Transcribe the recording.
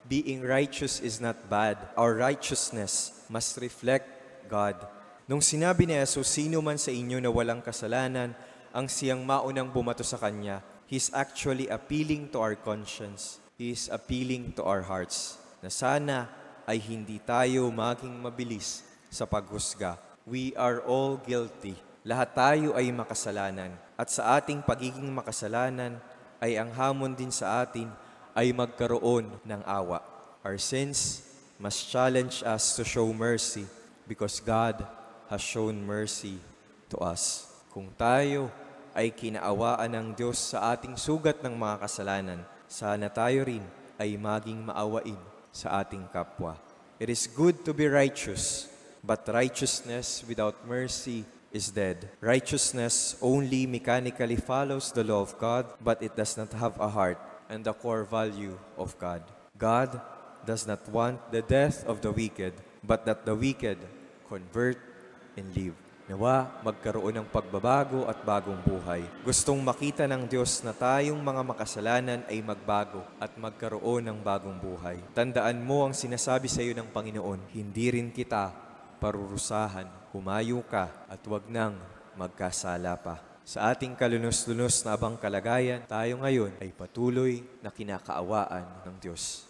Being righteous is not bad. Our righteousness must reflect God. Nung sinabi ni Jesus, sino man sa inyo na walang kasalanan, ang siyang maunang bumato sa Kanya, He's actually appealing to our conscience. He is appealing to our hearts. Na sana ay hindi tayo maging mabilis sa paghusga. We are all guilty. Lahat tayo ay makasalanan. At sa ating pagiging makasalanan, ay ang hamon din sa atin ay magkaroon ng awa. Our sins must challenge us to show mercy because God has shown mercy to us. Kung tayo ay kinaawaan ng Diyos sa ating sugat ng mga kasalanan, sana tayo rin ay maging maawain sa ating kapwa. It is good to be righteous, but righteousness without mercy is dead. Righteousness only mechanically follows the law of God, but it does not have a heart and the core value of God. God does not want the death of the wicked, but that the wicked convert and live. Nawa, magkaroon ng pagbabago at bagong buhay. Gustong makita ng Diyos na tayong mga makasalanan ay magbago at magkaroon ng bagong buhay. Tandaan mo ang sinasabi sa iyo ng Panginoon, hindi rin kita parurusahan, humayo ka at wag nang magkasala pa. Sa ating kalunos-lunos na abang kalagayan, tayo ngayon ay patuloy na kinakaawaan ng Diyos.